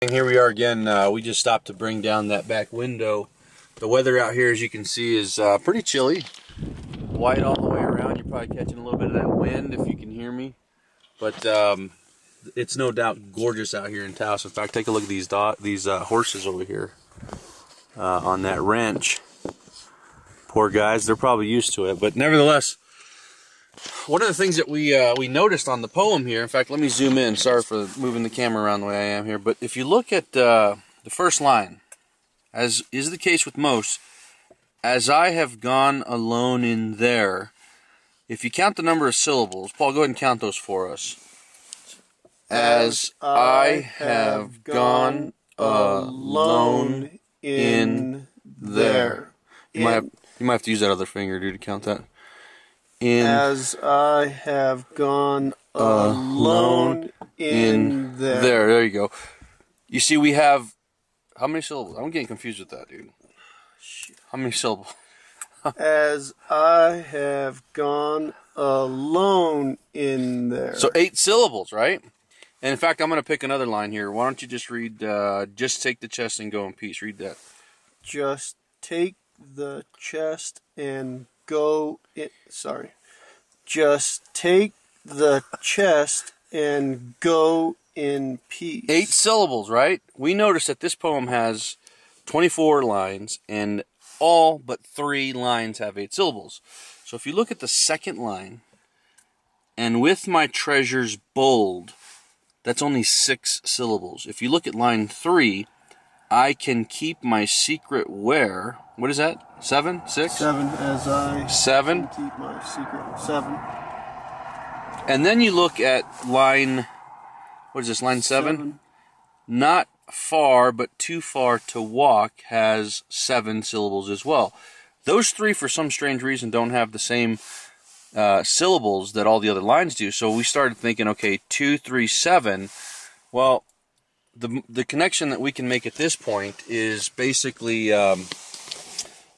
And here we are again. We just stopped to bring down that back window. The weather out here, as you can see, is pretty chilly. White all the way around. You're probably catching a little bit of that wind if you can hear me. But it's no doubt gorgeous out here in Taos. In fact, take a look at these horses over here on that ranch. Poor guys, they're probably used to it. But nevertheless, one of the things that we noticed on the poem here, in fact, let me zoom in. Sorry for moving the camera around the way I am here. But if you look at the first line, as is the case with most, as I have gone alone in there, if you count the number of syllables, Paul, go ahead and count those for us. As I have gone alone in there. You might have to use that other finger, dude, to count that. As I have gone alone in there. There you go. You see, we have how many syllables? I'm getting confused with that, dude. How many syllables? As I have gone alone in there. So 8 syllables, right? And in fact, I'm going to pick another line here. Why don't you just read, just take the chest and go in peace. Read that. Just take the chest and go in. Sorry. Just take the chest and go in peace. 8 syllables, right? We noticed that this poem has 24 lines, and all but 3 lines have 8 syllables. So if you look at the second line, and with my treasures bold, that's only 6 syllables. If you look at line 3, I can keep my secret where? What is that? 7? 6? 7, as I 7. can keep my secret. 7. And then you look at line, what is this, line 7? Not far, but too far to walk has 7 syllables as well. Those 3, for some strange reason, don't have the same syllables that all the other lines do. So we started thinking, okay, 2, 3, 7. Well, the connection that we can make at this point is basically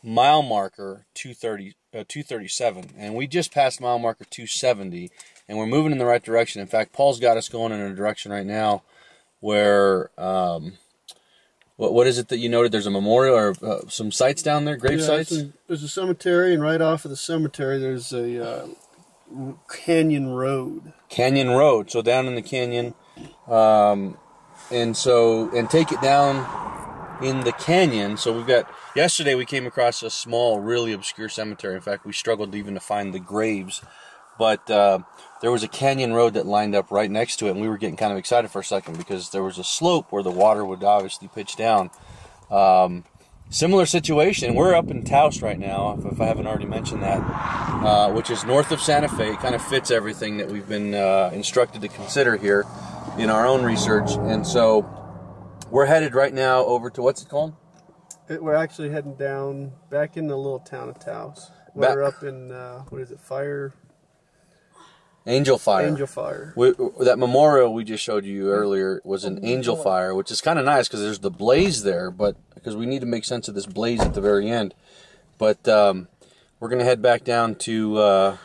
mile marker 237, and we just passed mile marker 270, and we're moving in the right direction. In fact, Paul's got us going in a direction right now where what is it that you noted? There's a memorial or some sites down there, grave sites? There's a cemetery, and right off of the cemetery there's a canyon road. Canyon road, so down in the canyon. And take it down in the canyon. So we've got, yesterday we came across a small, really obscure cemetery. In fact, we struggled even to find the graves. But there was a canyon road that lined up right next to it, and we were getting kind of excited for a second because there was a slope where the water would obviously pitch down. Similar situation. We're up in Taos right now, if I haven't already mentioned that, which is north of Santa Fe. It kind of fits everything that we've been instructed to consider here in our own research. And so we're headed right now over to, what's it called? We're actually heading down back in the little town of Taos. We're up in, what is it, Angel Fire. Angel Fire. That memorial we just showed you earlier was an Angel Fire, which is kind of nice because there's the blaze there, but because we need to make sense of this blaze at the very end. But we're going to head back down to,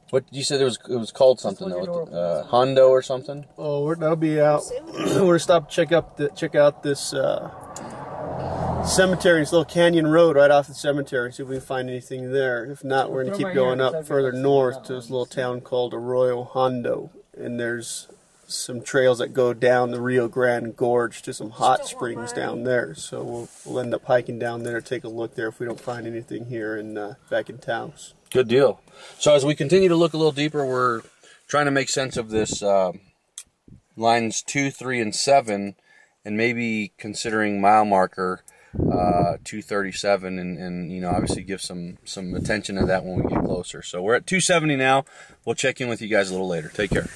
what you said it was called something though, Hondo or something? Oh, that'll be out. We're going to stop to check out this cemetery, this little canyon road right off the cemetery, see if we can find anything there. If not, we're going to keep going up further north to this little town called Arroyo Hondo, and there's some trails that go down the Rio Grande Gorge to some hot springs down there. So we'll end up hiking down there, take a look there if we don't find anything here in back in Taos. Good deal. So as we continue to look a little deeper, we're trying to make sense of this lines 2, 3, and 7, and maybe considering mile marker 237, and you know, obviously give some attention to that when we get closer. So we're at 270 now. We'll check in with you guys a little later. Take care.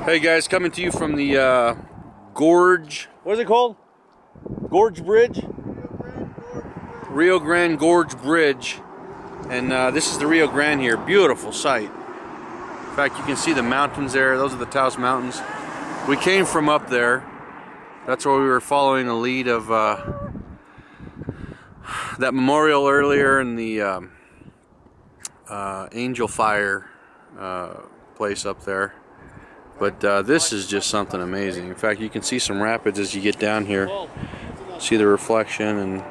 Hey guys, coming to you from the Gorge. What is it called? Gorge Bridge? Rio Grande Gorge Bridge. And this is the Rio Grande here. Beautiful sight. In fact, you can see the mountains there. Those are the Taos Mountains. We came from up there. That's where we were following the lead of that memorial earlier in the Angel Fire place up there. But this is just something amazing. In fact, you can see some rapids as you get down here. See the reflection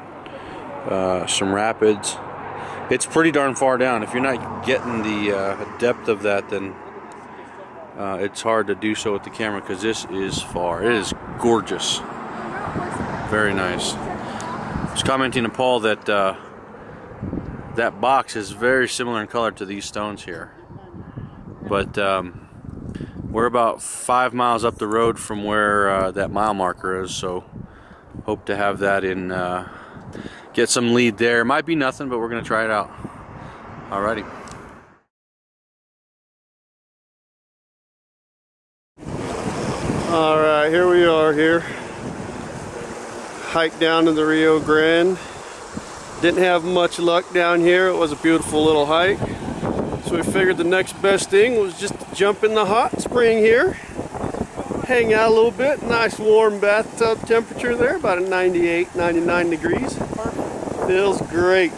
and some rapids. It's pretty darn far down. If you're not getting the depth of that, then it's hard to do so with the camera, because this is far. It is gorgeous. Very nice. I was commenting to Paul that that box is very similar in color to these stones here. But we're about 5 miles up the road from where that mile marker is, so hope to have that in, get some lead there. Might be nothing, but we're going to try it out. Alrighty. Alright, here we are here. Hike down to the Rio Grande. Didn't have much luck down here. It was a beautiful little hike. So we figured the next best thing was just to jump in the hot spring here. Hang out a little bit. Nice warm bathtub temperature there, about a 98, 99 degrees. Feels great.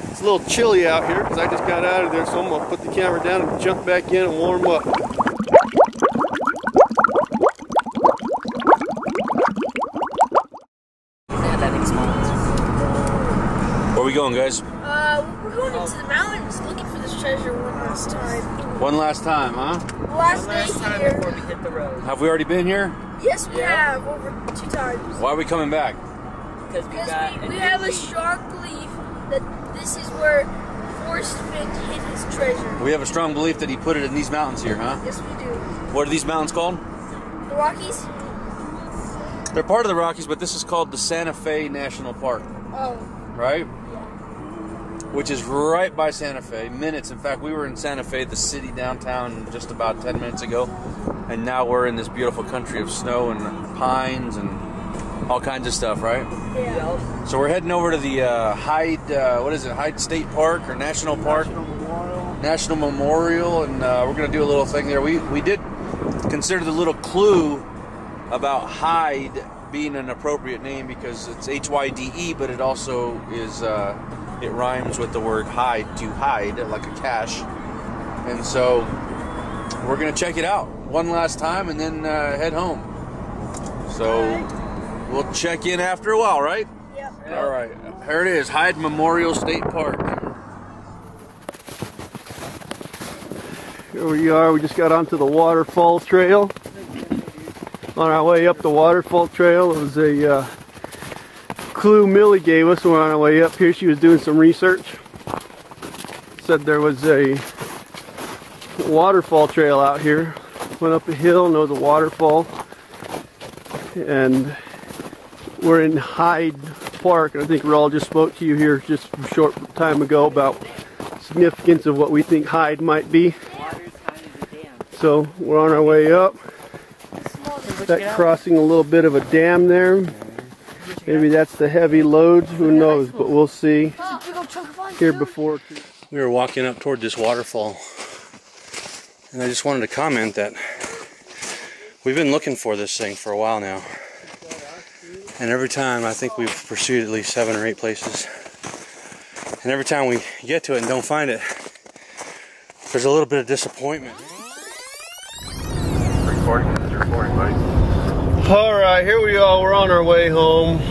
It's a little chilly out here because I just got out of there, so I'm going to put the camera down and jump back in and warm up. Where are we going, guys? We're going into the mountains looking for this treasure one last time. One last time, huh? The last day here. Before we hit the road. Have we already been here? Yes, we have, over 2 times. Why are we coming back? Because We have a strong belief that this is where Forrest Fenn hid his treasure. We have a strong belief that he put it in these mountains here, huh? Yes, we do. What are these mountains called? The Rockies? They're part of the Rockies, but this is called the Santa Fe National Park, Oh. right? Which is right by Santa Fe, minutes. In fact, we were in Santa Fe, the city downtown, just about 10 minutes ago. And now we're in this beautiful country of snow and pines and all kinds of stuff, right? Yeah. So we're heading over to the Hyde, what is it, Hyde State Park or National Park? National Memorial, and we're going to do a little thing there. We did consider the little clue about Hyde being an appropriate name because it's H-Y-D-E, but it also is, it rhymes with the word hide, to hide, like a cache. And so we're going to check it out one last time and then head home. So we'll check in after a while, right? Yep. All right. Here it is, Hyde Memorial State Park. Here we are. We just got onto the waterfall trail. On our way up the waterfall trail, it was a clue Millie gave us. We're on our way up here. She was doing some research. Said there was a waterfall trail out here. Went up a hill and there was a waterfall. And we're in Hyde Park. And I think Raul just spoke to you here just a short time ago about significance of what we think Hyde might be. So we're on our way up. That crossing a little bit of a dam there. Maybe that's the heavy loads, who knows, but we'll see. Here before. We were walking up toward this waterfall, and I just wanted to comment that we've been looking for this thing for a while now. And every time, I think we've pursued at least 7 or 8 places. And every time we get to it and don't find it, there's a little bit of disappointment. Recording, buddy. Alright, here we are. We're on our way home.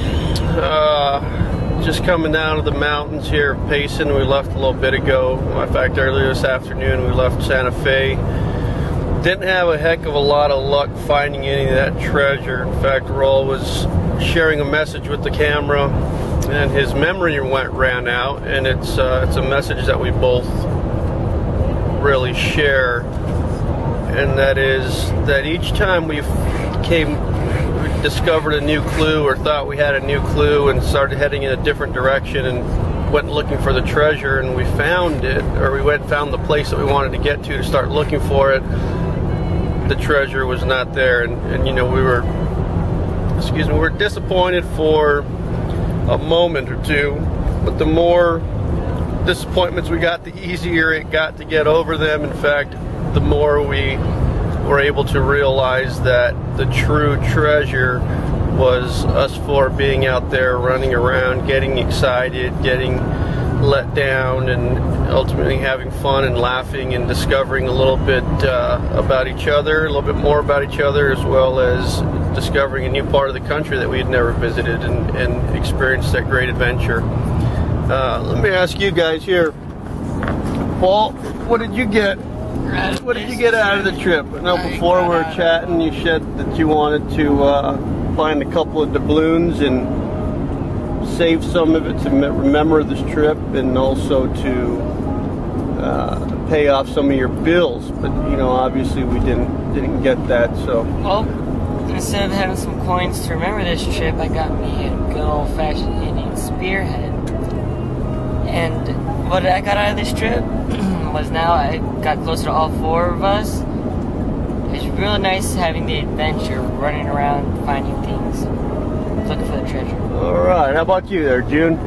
Just coming down to the mountains here, Payson. We left a little bit ago. In fact, earlier this afternoon we left Santa Fe. Didn't have a heck of a lot of luck finding any of that treasure. In fact, Raul was sharing a message with the camera and his memory ran out, and it's a message that we both really share, and that is that each time we discovered a new clue or thought we had a new clue and started heading in a different direction and went looking for the treasure, and we found it, or we went and found the place that we wanted to get to start looking for it, the treasure was not there, and you know, we were disappointed for a moment or two, but the more disappointments we got, the easier it got to get over them. In fact, the more we were able to realize that the true treasure was us 4 being out there running around, getting excited, getting let down, and ultimately having fun and laughing and discovering a little bit about each other, a little bit more about each other, as well as discovering a new part of the country that we had never visited and experienced that great adventure. Let me ask you guys here, Paul, what did you get? What did you get out of the trip? I know before we were chatting, you said that you wanted to find a couple of doubloons and save some of it to remember this trip, and also to pay off some of your bills. But you know, obviously we didn't get that. So well, instead of having some coins to remember this trip, I got me a good old-fashioned Indian spearhead. And what I got out of this trip was, now I got closer to all four of us. It's real nice having the adventure, running around, finding things, looking for the treasure. Alright, how about you there, June?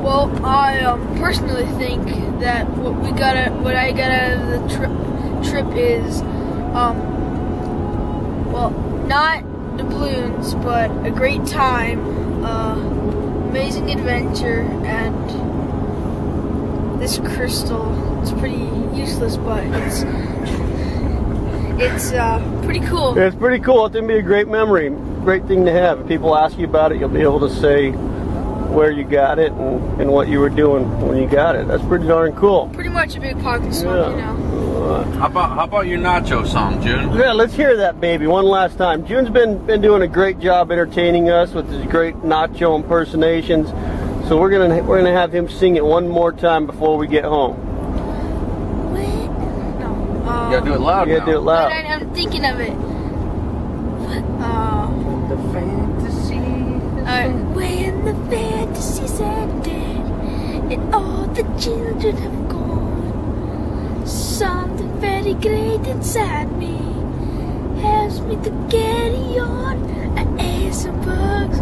Well, I personally think that what I got out of the trip is, well, not doubloons, but a great time, amazing adventure, and this crystal. It's pretty useless, but it's pretty cool. Yeah, it's pretty cool. It's gonna be a great memory, great thing to have. If people ask you about it, you'll be able to say where you got it and what you were doing when you got it. That's pretty darn cool. Pretty much a big pocket song, you know. How about your nacho song, June? Yeah, let's hear that baby one last time. June's been doing a great job entertaining us with his great nacho impersonations. So we're gonna have him sing it one more time before we get home. You gotta do it loud. You gotta do it loud. But I'm thinking of it. The fantasy. When the fantasies ended and all the children have gone, something very great inside me helps me to carry on. I ate some bugs, I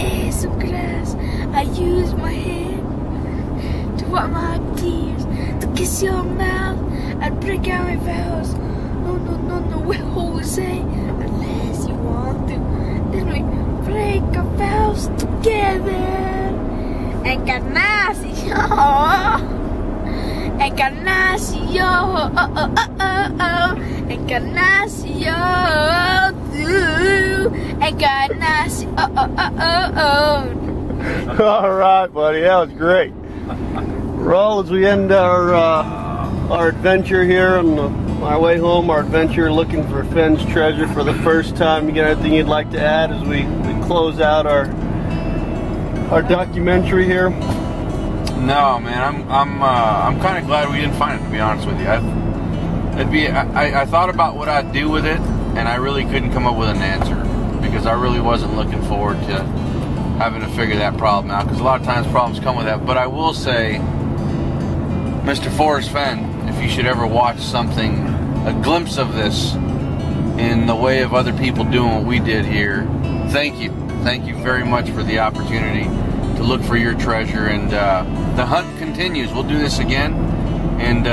ate some grass. I use my hand to wipe my tears, to kiss your mouth. I'd break out my vows. No, Jose, unless you want to, then we break our vows together. Encarnación, Encarnación, Encarnación, Encarnación. All right, buddy, that was great. Well, as we end our adventure here on our way home, our adventure looking for Fenn's treasure for the first time, you got anything you'd like to add as we close out our documentary here? No, man, I'm kind of glad we didn't find it, to be honest with you. I thought about what I'd do with it, and I really couldn't come up with an answer, because I really wasn't looking forward to having to figure that problem out, because a lot of times problems come with that. But I will say, Mr. Forrest Fenn, if you should ever watch something, a glimpse of this in the way of other people doing what we did here, thank you. Thank you very much for the opportunity to look for your treasure, and the hunt continues. We'll do this again, and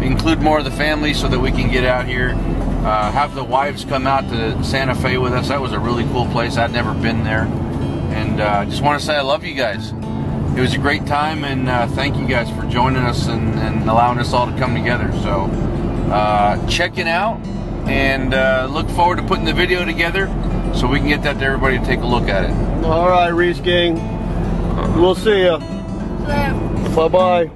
include more of the family so that we can get out here. Have the wives come out to Santa Fe with us. That was a really cool place. I'd never been there, and just want to say I love you guys. It was a great time, and thank you guys for joining us and allowing us all to come together. So check it out, and look forward to putting the video together so we can get that to everybody to take a look at it. All right, Reese gang. We'll see ya. Bye-bye.